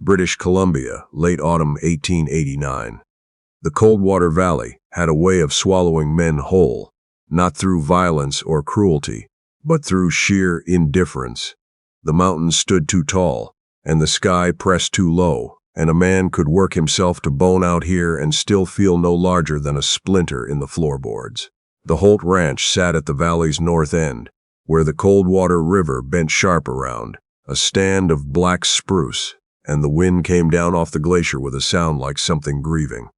British Columbia, late autumn 1889. The Coldwater Valley had a way of swallowing men whole, not through violence or cruelty, but through sheer indifference. The mountains stood too tall, and the sky pressed too low, and a man could work himself to bone out here and still feel no larger than a splinter in the floorboards. The Holt Ranch sat at the valley's north end, where the Coldwater River bent sharp around, a stand of black spruce, and the wind came down off the glacier with a sound like something grieving.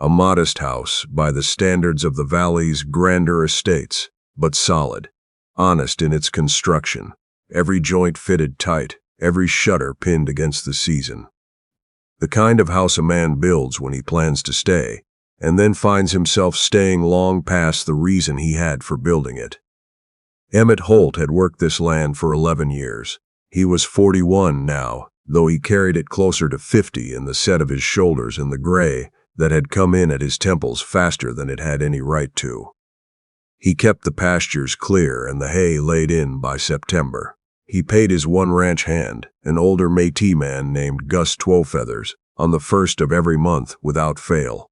A modest house by the standards of the valley's grander estates, but solid, honest in its construction, every joint fitted tight, every shutter pinned against the season. The kind of house a man builds when he plans to stay, and then finds himself staying long past the reason he had for building it. Emmett Holt had worked this land for 11 years. He was 41 now, though he carried it closer to 50 in the set of his shoulders and the gray that had come in at his temples faster than it had any right to. He kept the pastures clear and the hay laid in by September. He paid his one ranch hand, an older Métis man named Gus Twofeathers, on the first of every month without fail.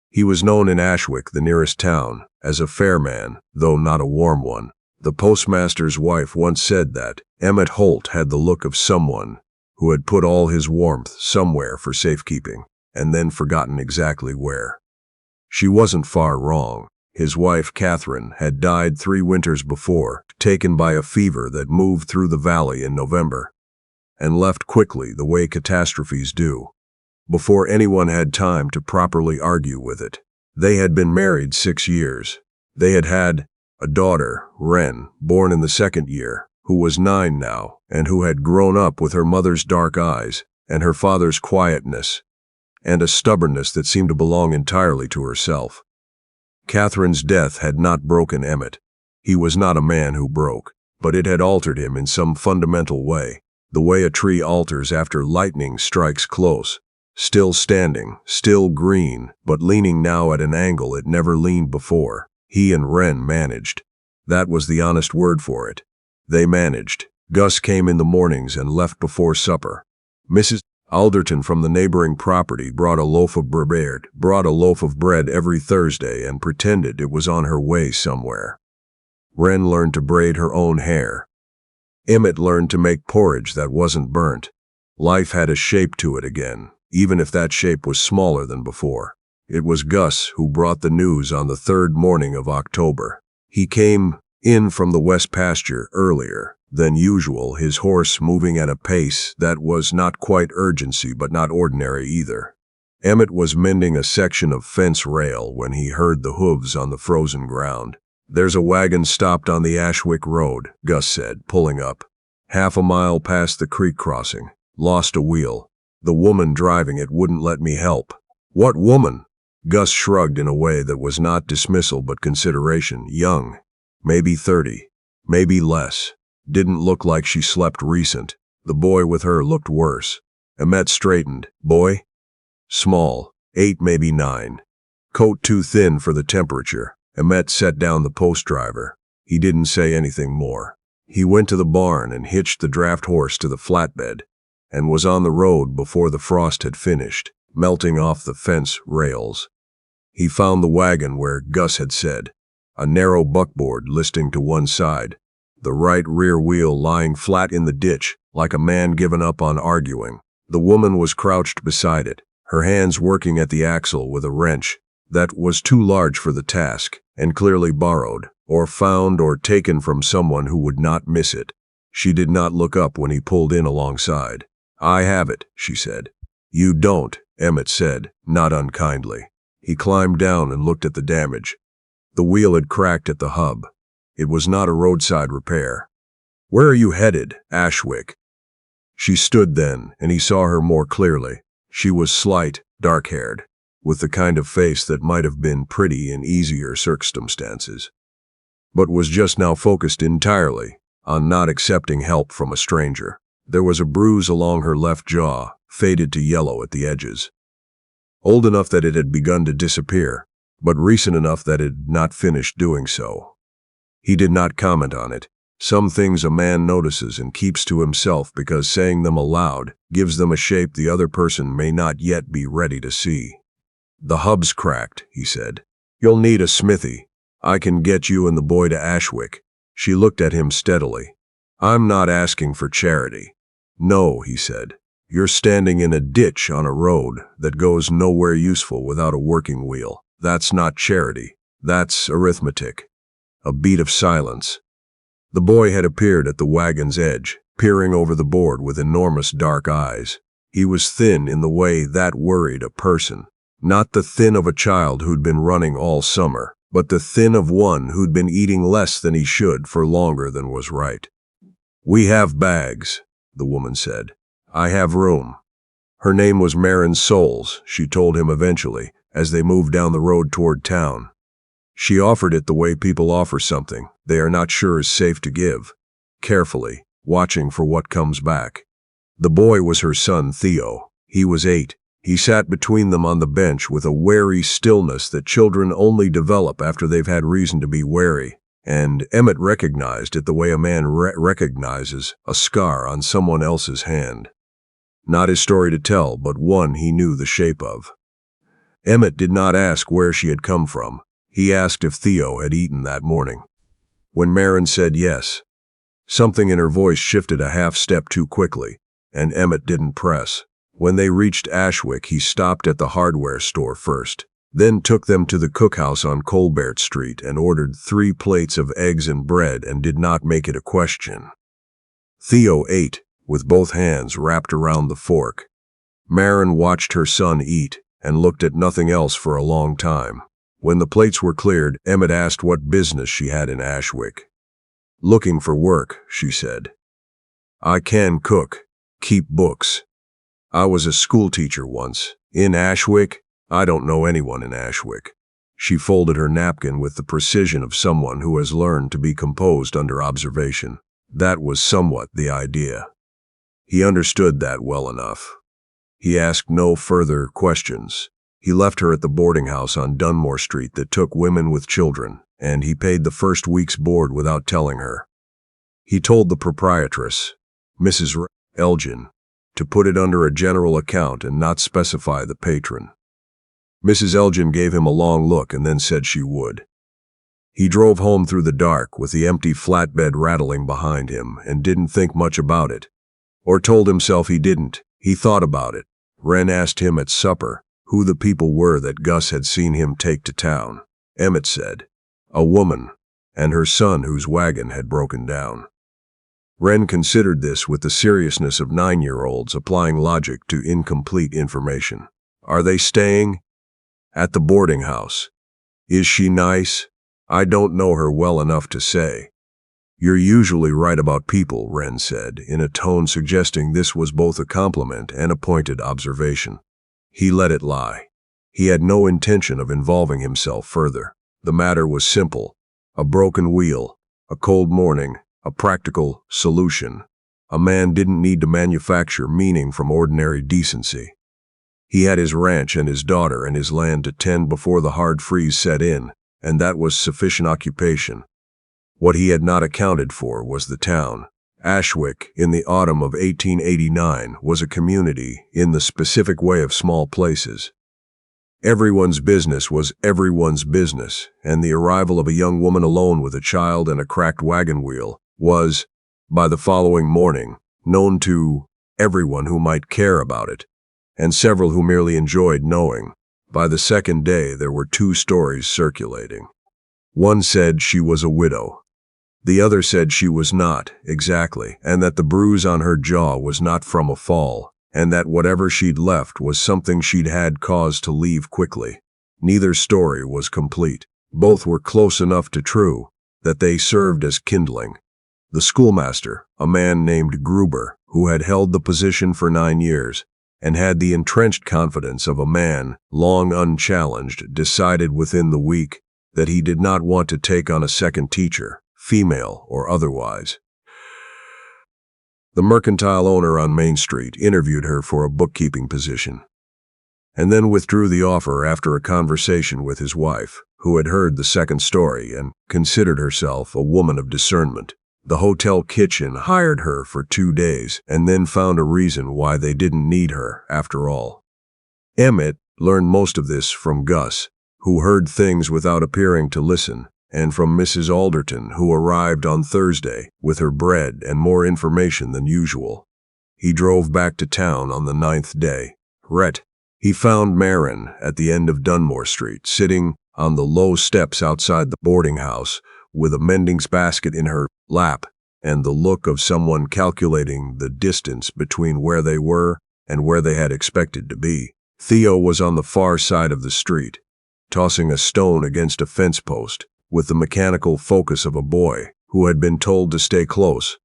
He was known in Ashwick, the nearest town, as a fair man, though not a warm one. The postmaster's wife once said that Emmett Holt had the look of someone who had put all his warmth somewhere for safekeeping, and then forgotten exactly where. She wasn't far wrong. His wife, Catherine, had died 3 winters before, taken by a fever that moved through the valley in November, and left quickly the way catastrophes do, before anyone had time to properly argue with it. They had been married 6 years. They had had a daughter, Wren, born in the 2nd year, who was 9 now, and who had grown up with her mother's dark eyes and her father's quietness, and a stubbornness that seemed to belong entirely to herself. Catherine's death had not broken Emmett. He was not a man who broke, but it had altered him in some fundamental way, the way a tree alters after lightning strikes close, still standing, still green, but leaning now at an angle it never leaned before. He and Wren managed. That was the honest word for it. They managed. Gus came in the mornings and left before supper. Mrs. Alderton from the neighboring property brought a loaf of bread every Thursday and pretended it was on her way somewhere. Wren learned to braid her own hair. Emmett learned to make porridge that wasn't burnt. Life had a shape to it again, even if that shape was smaller than before. It was Gus who brought the news on the 3rd morning of October. He came in from the west pasture earlier than usual, his horse moving at a pace that was not quite urgency but not ordinary either. Emmett was mending a section of fence rail when he heard the hooves on the frozen ground. "There's a wagon stopped on the Ashwick road," Gus said, pulling up. "Half a mile past the creek crossing. Lost a wheel. The woman driving it wouldn't let me help." "What woman?" Gus shrugged in a way that was not dismissal but consideration. "Young. Maybe 30. Maybe less. Didn't look like she slept recent. The boy with her looked worse." Emmett straightened. "Boy?" "Small. 8, maybe 9. Coat too thin for the temperature." Emmett set down the post driver. He didn't say anything more. He went to the barn and hitched the draft horse to the flatbed, and was on the road before the frost had finished, melting off the fence rails. He found the wagon where Gus had said, a narrow buckboard listing to one side, the right rear wheel lying flat in the ditch like a man given up on arguing. The woman was crouched beside it, her hands working at the axle with a wrench that was too large for the task, and clearly borrowed, or found or taken from someone who would not miss it. She did not look up when he pulled in alongside. "I have it," she said. "You don't," Emmett said, not unkindly. He climbed down and looked at the damage. The wheel had cracked at the hub. It was not a roadside repair. "Where are you headed?" "Ashwick." She stood then, and he saw her more clearly. She was slight, dark-haired, with the kind of face that might have been pretty in easier circumstances, but was just now focused entirely on not accepting help from a stranger. There was a bruise along her left jaw, faded to yellow at the edges. Old enough that it had begun to disappear, but recent enough that it had not finished doing so. He did not comment on it, Some things a man notices and keeps to himself because saying them aloud gives them a shape the other person may not yet be ready to see. The hub's cracked, he said. You'll need a smithy. I can get you and the boy to Ashwick. She looked at him steadily. I'm not asking for charity. No, he said. You're standing in a ditch on a road that goes nowhere useful without a working wheel. That's not charity. That's arithmetic. A beat of silence. The boy had appeared at the wagon's edge, peering over the board with enormous dark eyes. He was thin in the way that worried a person. Not the thin of a child who'd been running all summer, but the thin of one who'd been eating less than he should for longer than was right. We have bags, the woman said. I have room. Her name was Merritt Souls, she told him eventually, as they moved down the road toward town. She offered it the way people offer something they are not sure is safe to give, carefully, watching for what comes back. The boy was her son Theo. He was 8. He sat between them on the bench with a wary stillness that children only develop after they've had reason to be wary, and Emmett recognized it the way a man recognizes a scar on someone else's hand. Not his story to tell, but one he knew the shape of. Emmett did not ask where she had come from. He asked if Theo had eaten that morning. When Merritt said yes, something in her voice shifted a half step too quickly, and Emmett didn't press. When they reached Ashwick, he stopped at the hardware store first, then took them to the cookhouse on Coldwater Street and ordered 3 plates of eggs and bread and did not make it a question. Theo ate, with both hands wrapped around the fork. Merritt watched her son eat and looked at nothing else for a long time. When the plates were cleared, Emmett asked what business she had in Ashwick. Looking for work, she said. I can cook, keep books. I was a schoolteacher once. In Ashwick? I don't know anyone in Ashwick. She folded her napkin with the precision of someone who has learned to be composed under observation. That was somewhat the idea. He understood that well enough. He asked no further questions. He left her at the boarding house on Dunmore Street that took women with children, and he paid the first week's board without telling her. He told the proprietress, Mrs. Elgin, to put it under a general account and not specify the patron. Mrs. Elgin gave him a long look and then said she would. He drove home through the dark with the empty flatbed rattling behind him and didn't think much about it. Or told himself he didn't. He thought about it. Wren asked him at supper who the people were that Gus had seen him take to town. Emmett said, a woman, and her son whose wagon had broken down. Wren considered this with the seriousness of 9-year-olds applying logic to incomplete information. Are they staying? At the boarding house. Is she nice? I don't know her well enough to say. You're usually right about people, Wren said, in a tone suggesting this was both a compliment and a pointed observation. He let it lie. He had no intention of involving himself further. The matter was simple. A broken wheel, a cold morning, a practical solution. A man didn't need to manufacture meaning from ordinary decency. He had his ranch and his daughter and his land to tend before the hard freeze set in, and that was sufficient occupation. What he had not accounted for was the town. Ashwick, in the autumn of 1889, was a community in the specific way of small places. Everyone's business was everyone's business, and the arrival of a young woman alone with a child and a cracked wagon wheel was, by the following morning, known to everyone who might care about it, and several who merely enjoyed knowing. By the second day, there were 2 stories circulating. One said she was a widow. The other said she was not, exactly, and that the bruise on her jaw was not from a fall, and that whatever she'd left was something she'd had cause to leave quickly. Neither story was complete. Both were close enough to true that they served as kindling. The schoolmaster, a man named Gruber, who had held the position for 9 years, and had the entrenched confidence of a man long unchallenged, decided within the week that he did not want to take on a second teacher, female or otherwise. The mercantile owner on Main Street interviewed her for a bookkeeping position, and then withdrew the offer after a conversation with his wife, who had heard the second story and considered herself a woman of discernment. The hotel kitchen hired her for 2 days and then found a reason why they didn't need her after all. Emmett learned most of this from Gus, who heard things without appearing to listen, and from Mrs. Alderton, who arrived on Thursday with her bread and more information than usual. He drove back to town on the 9th day. He found Merritt at the end of Dunmore Street, sitting on the low steps outside the boarding house with a mending basket in her lap and the look of someone calculating the distance between where they were and where they had expected to be. Theo was on the far side of the street, tossing a stone against a fence post with the mechanical focus of a boy who had been told to stay close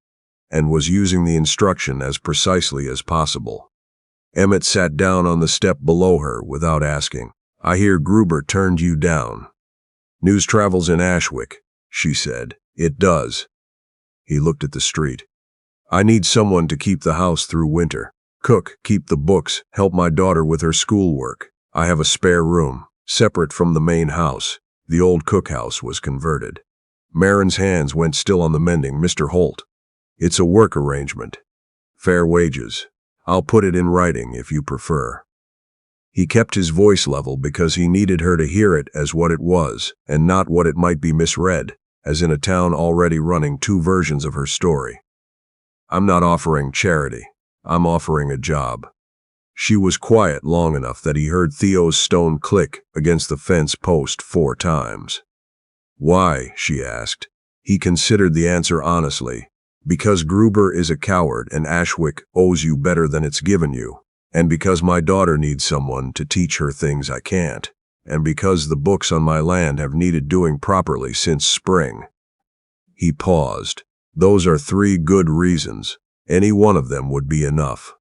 and was using the instruction as precisely as possible. Emmett sat down on the step below her without asking. "I hear Gruber turned you down." "News travels in Ashwick," she said. "It does." He looked at the street. "I need someone to keep the house through winter. Cook, keep the books, help my daughter with her schoolwork. I have a spare room, separate from the main house. The old cookhouse was converted." Merritt's hands went still on the mending. "Mr. Holt, it's a work arrangement. Fair wages. I'll put it in writing if you prefer." He kept his voice level because he needed her to hear it as what it was, and not what it might be misread, as in a town already running 2 versions of her story. "I'm not offering charity. I'm offering a job." She was quiet long enough that he heard Theo's stone click against the fence post 4 times. "Why?" she asked. He considered the answer honestly. "Because Gruber is a coward and Ashwick owes you better than it's given you. And because my daughter needs someone to teach her things I can't. And because the books on my land have needed doing properly since spring." He paused. "Those are 3 good reasons. Any one of them would be enough."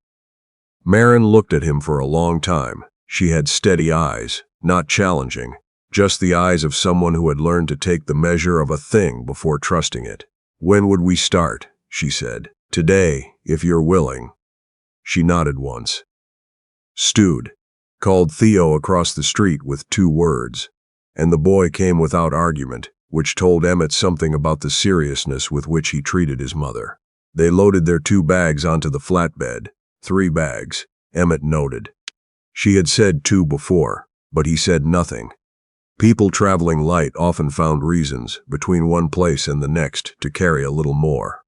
Merritt looked at him for a long time. She had steady eyes, not challenging, just the eyes of someone who had learned to take the measure of a thing before trusting it. "When would we start?" she said. "Today, if you're willing." She nodded once. "Stewed," called Theo across the street with 2 words, and the boy came without argument, which told Emmett something about the seriousness with which he treated his mother. They loaded their 2 bags onto the flatbed. 3 bags, Emmett noted. She had said 2 before, but he said nothing. People traveling light often found reasons, between one place and the next, to carry a little more.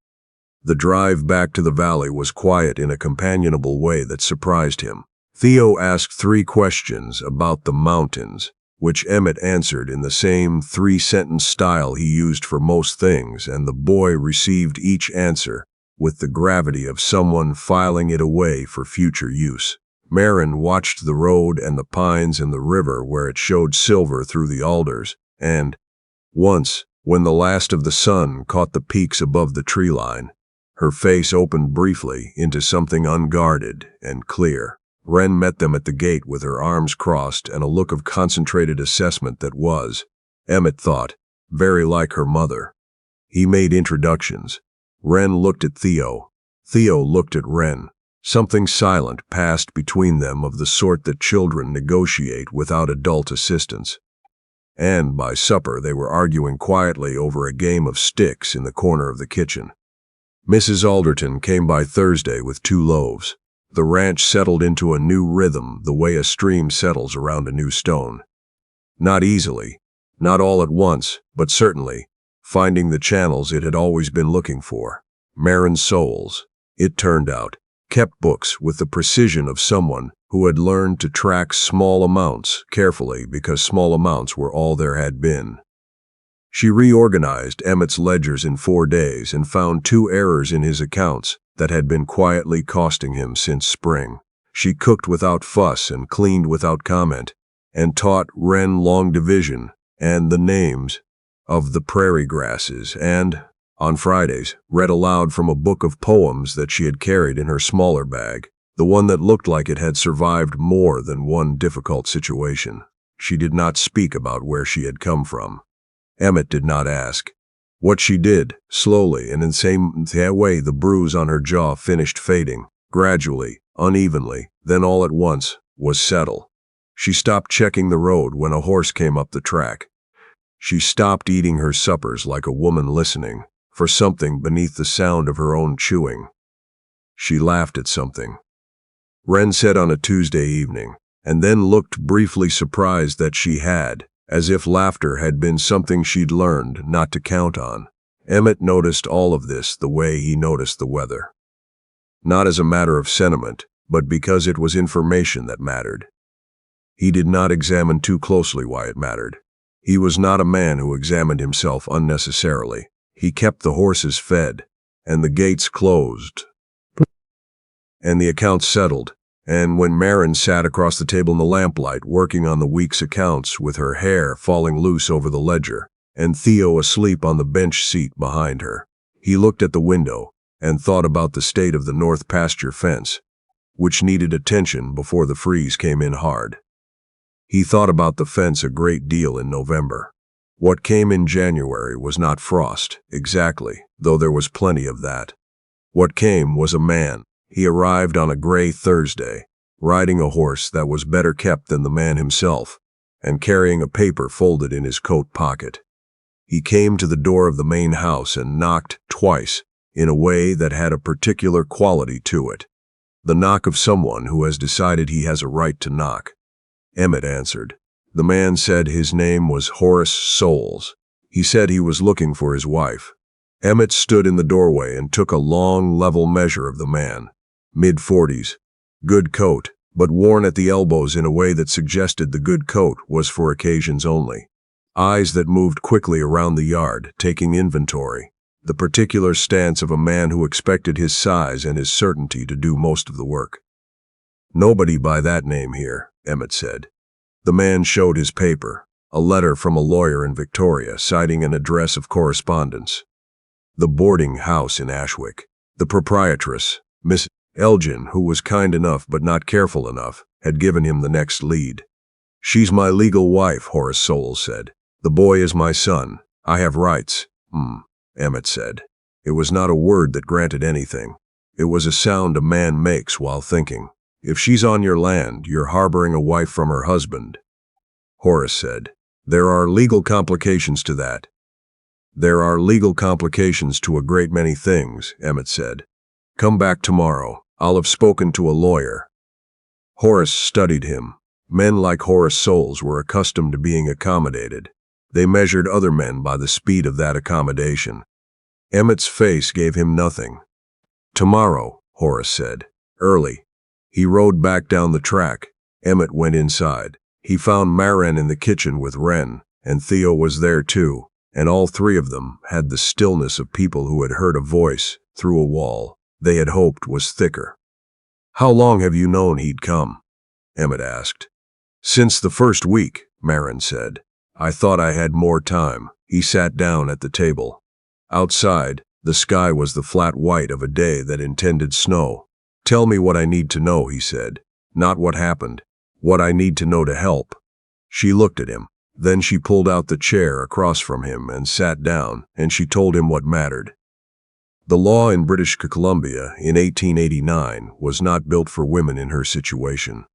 The drive back to the valley was quiet in a companionable way that surprised him. Theo asked 3 questions about the mountains, which Emmett answered in the same 3-sentence style he used for most things, and the boy received each answer with the gravity of someone filing it away for future use. Merritt watched the road and the pines and the river where it showed silver through the alders, and, once, when the last of the sun caught the peaks above the tree line, her face opened briefly into something unguarded and clear. Wren met them at the gate with her arms crossed and a look of concentrated assessment that was, Emmett thought, very like her mother. He made introductions. Wren looked at Theo. Theo looked at Wren. Something silent passed between them of the sort that children negotiate without adult assistance. And by supper they were arguing quietly over a game of sticks in the corner of the kitchen. Mrs. Alderton came by Thursday with 2 loaves. The ranch settled into a new rhythm the way a stream settles around a new stone. Not easily, not all at once, but certainly, finding the channels it had always been looking for. Merritt's souls, it turned out, kept books with the precision of someone who had learned to track small amounts carefully because small amounts were all there had been. She reorganized Emmett's ledgers in 4 days and found 2 errors in his accounts that had been quietly costing him since spring. She cooked without fuss and cleaned without comment, and taught Wren long division and the names of the prairie grasses, and, on Fridays, read aloud from a book of poems that she had carried in her smaller bag, the one that looked like it had survived more than one difficult situation. She did not speak about where she had come from. Emmett did not ask. What she did, slowly and in the same way the bruise on her jaw finished fading, gradually, unevenly, then all at once, was settle. She stopped checking the road when a horse came up the track. She stopped eating her suppers like a woman listening. for something beneath the sound of her own chewing. She laughed at something. Wren said on a Tuesday evening, and then looked briefly surprised that she had, as if laughter had been something she'd learned not to count on. Emmett noticed all of this the way he noticed the weather. Not as a matter of sentiment, but because it was information that mattered. He did not examine too closely why it mattered. He was not a man who examined himself unnecessarily. He kept the horses fed, and the gates closed, and the accounts settled. And when Merritt sat across the table in the lamplight working on the week's accounts with her hair falling loose over the ledger, and Theo asleep on the bench seat behind her, he looked at the window and thought about the state of the north pasture fence, which needed attention before the freeze came in hard. He thought about the fence a great deal in November. What came in January was not frost, exactly, though there was plenty of that. What came was a man. He arrived on a gray Thursday, riding a horse that was better kept than the man himself, and carrying a paper folded in his coat pocket. He came to the door of the main house and knocked twice, in a way that had a particular quality to it. The knock of someone who has decided he has a right to knock. Emmett answered. The man said his name was Horace Soules. He said he was looking for his wife. Emmett stood in the doorway and took a long, level measure of the man. Mid-40s. Good coat, but worn at the elbows in a way that suggested the good coat was for occasions only. Eyes that moved quickly around the yard, taking inventory. The particular stance of a man who expected his size and his certainty to do most of the work. Nobody by that name here, Emmett said. The man showed his paper, a letter from a lawyer in Victoria citing an address of correspondence. The boarding house in Ashwick. The proprietress, Miss Elgin, who was kind enough but not careful enough, had given him the next lead. She's my legal wife, Horace Soules said. The boy is my son. I have rights. Emmett said. It was not a word that granted anything. It was a sound a man makes while thinking. If she's on your land, you're harboring a wife from her husband. Horace said. There are legal complications to that. There are legal complications to a great many things, Emmett said. Come back tomorrow. I'll have spoken to a lawyer. Horace studied him. Men like Horace Soules were accustomed to being accommodated. They measured other men by the speed of that accommodation. Emmett's face gave him nothing. Tomorrow, Horace said. Early. He rode back down the track. Emmett went inside. He found Merritt in the kitchen with Wren, and Theo was there too, and all three of them had the stillness of people who had heard a voice through a wall they had hoped was thicker. How long have you known he'd come? Emmett asked. Since the first week, Merritt said. I thought I had more time. He sat down at the table. Outside, the sky was the flat white of a day that intended snow. Tell me what I need to know, he said. Not what happened. What I need to know to help. She looked at him. Then she pulled out the chair across from him and sat down, and she told him what mattered. The law in British Columbia in 1889 was not built for women in her situation.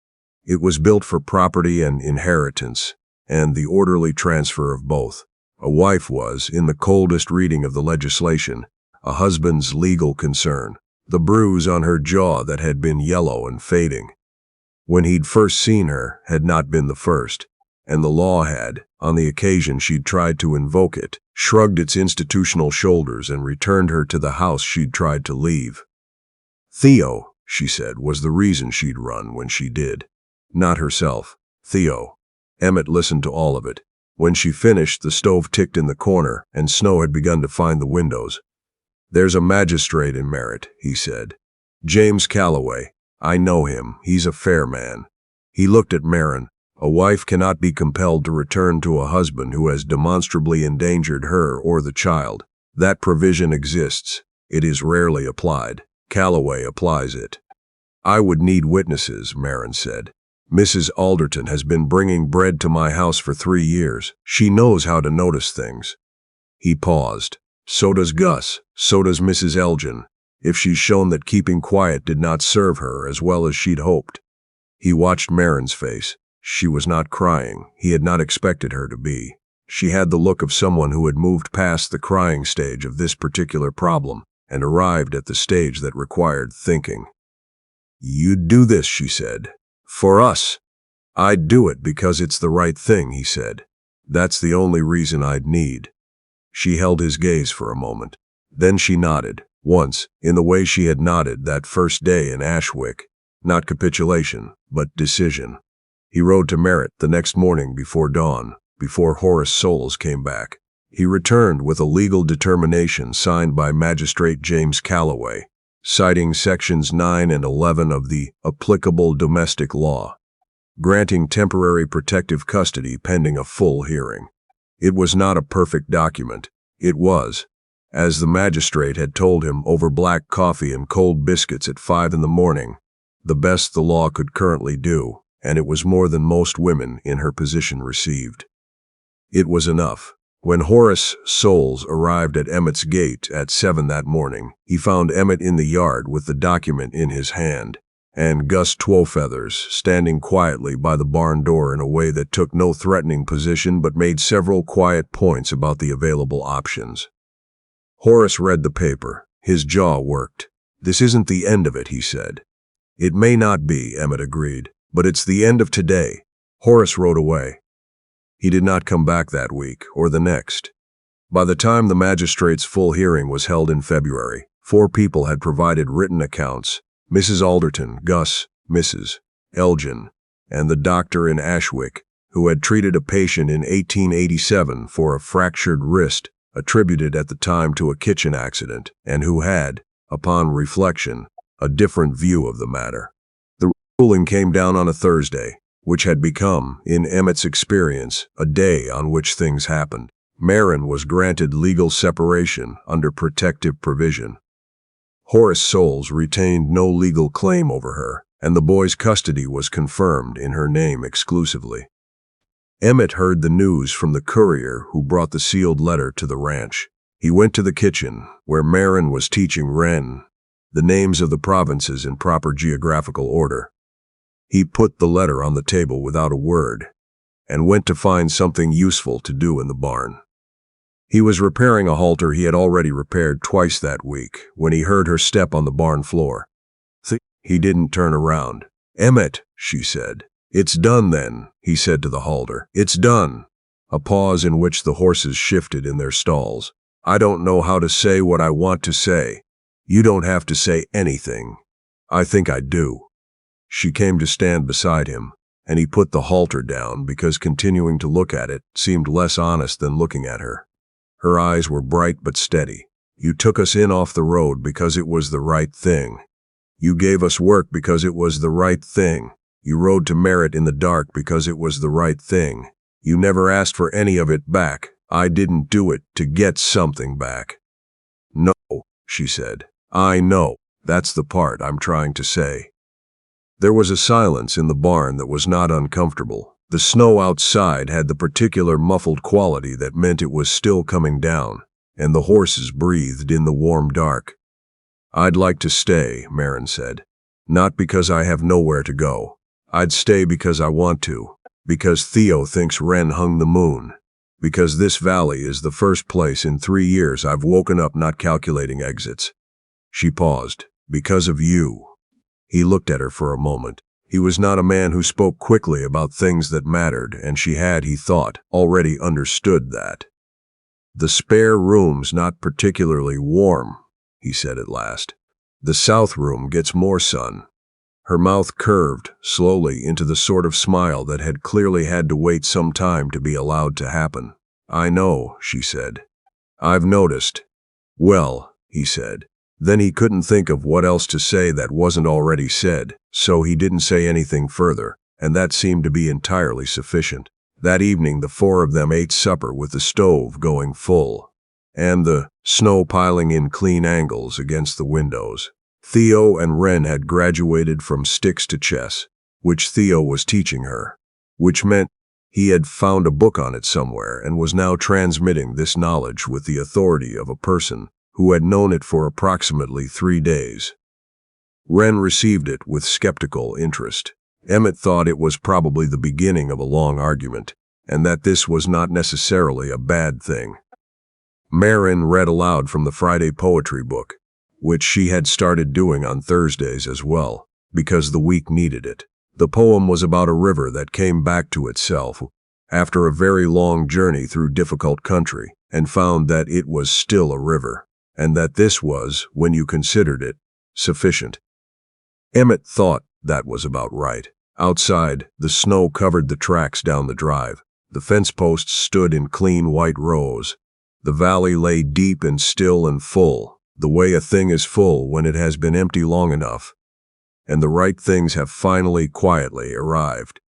It was built for property and inheritance, and the orderly transfer of both. A wife was, in the coldest reading of the legislation, a husband's legal concern, the bruise on her jaw that had been yellow and fading. When he'd first seen her had not been the first, and the law had, on the occasion she'd tried to invoke it, shrugged its institutional shoulders and returned her to the house she'd tried to leave. Theo, she said, was the reason she'd run when she did. Not herself. Theo. Emmett listened to all of it. When she finished, the stove ticked in the corner, and snow had begun to find the windows. There's a magistrate in Merritt, he said. James Calloway. I know him. He's a fair man. He looked at Merritt. A wife cannot be compelled to return to a husband who has demonstrably endangered her or the child. That provision exists. It is rarely applied. Calloway applies it. I would need witnesses, Merritt said. Mrs. Alderton has been bringing bread to my house for 3 years. She knows how to notice things. He paused. So does Gus. So does Mrs. Elgin. If she's shown that keeping quiet did not serve her as well as she'd hoped. He watched Merritt's face. She was not crying. He had not expected her to be. She had the look of someone who had moved past the crying stage of this particular problem and arrived at the stage that required thinking. "You'd do this," she said. "For us." "I'd do it because it's the right thing," he said. "That's the only reason I'd need." She held his gaze for a moment. Then she nodded, once, in the way she had nodded that first day in Ashwick. Not capitulation, but decision. He rode to Merritt the next morning before dawn, before Horace Soules came back. He returned with a legal determination signed by Magistrate James Calloway, citing Sections 9 and 11 of the applicable domestic law, granting temporary protective custody pending a full hearing. It was not a perfect document. It was, as the magistrate had told him over black coffee and cold biscuits at 5 in the morning, the best the law could currently do, and it was more than most women in her position received. It was enough. When Horace Soules arrived at Emmett's gate at 7 that morning, he found Emmett in the yard with the document in his hand, and Gus Twofeathers standing quietly by the barn door in a way that took no threatening position but made several quiet points about the available options. Horace read the paper. His jaw worked. "This isn't the end of it," he said. "It may not be," Emmett agreed, "but it's the end of today." Horace rode away. He did not come back that week, or the next. By the time the magistrate's full hearing was held in February, 4 people had provided written accounts: Mrs. Alderton, Gus, Mrs. Elgin, and the doctor in Ashwick, who had treated a patient in 1887 for a fractured wrist attributed at the time to a kitchen accident, and who had, upon reflection, a different view of the matter. The ruling came down on a Thursday, which had become, in Emmett's experience, a day on which things happened. Merritt was granted legal separation under protective provision. Horace Soules retained no legal claim over her, and the boy's custody was confirmed in her name exclusively. Emmett heard the news from the courier who brought the sealed letter to the ranch. He went to the kitchen, where Merritt was teaching Wren the names of the provinces in proper geographical order. He put the letter on the table without a word, and went to find something useful to do in the barn. He was repairing a halter he had already repaired twice that week when he heard her step on the barn floor. He didn't turn around. "Emmett," she said. "It's done then," he said to the halter. "It's done." A pause in which the horses shifted in their stalls. "I don't know how to say what I want to say." "You don't have to say anything." "I think I do." She came to stand beside him, and he put the halter down because continuing to look at it seemed less honest than looking at her. Her eyes were bright but steady. "You took us in off the road because it was the right thing. You gave us work because it was the right thing. You rode to Merritt in the dark because it was the right thing. You never asked for any of it back. I didn't do it to get something back." "No," she said. "I know. That's the part I'm trying to say." There was a silence in the barn that was not uncomfortable. The snow outside had the particular muffled quality that meant it was still coming down, and the horses breathed in the warm dark. "I'd like to stay," Merritt said. "Not because I have nowhere to go. I'd stay because I want to. Because Theo thinks Wren hung the moon. Because this valley is the first place in 3 years I've woken up not calculating exits." She paused. "Because of you." He looked at her for a moment. He was not a man who spoke quickly about things that mattered, and she had, he thought, already understood that. "The spare room's not particularly warm," he said at last. "The south room gets more sun." Her mouth curved slowly into the sort of smile that had clearly had to wait some time to be allowed to happen. "I know," she said. "I've noticed." "Well," he said. Then he couldn't think of what else to say that wasn't already said, so he didn't say anything further, and that seemed to be entirely sufficient. That evening the 4 of them ate supper with the stove going full, and the snow piling in clean angles against the windows. Theo and Wren had graduated from sticks to chess, which Theo was teaching her, which meant he had found a book on it somewhere and was now transmitting this knowledge with the authority of a person who had known it for approximately 3 days. Wren received it with skeptical interest. Emmett thought it was probably the beginning of a long argument. and that this was not necessarily a bad thing. Merritt read aloud from the Friday poetry book, which she had started doing on Thursdays as well, because the week needed it. The poem was about a river that came back to itself after a very long journey through difficult country, and found that it was still a river, and that this was, when you considered it, sufficient. Emmett thought that was about right. Outside, the snow covered the tracks down the drive. The fence posts stood in clean white rows. The valley lay deep and still and full, the way a thing is full when it has been empty long enough. And the right things have finally quietly arrived.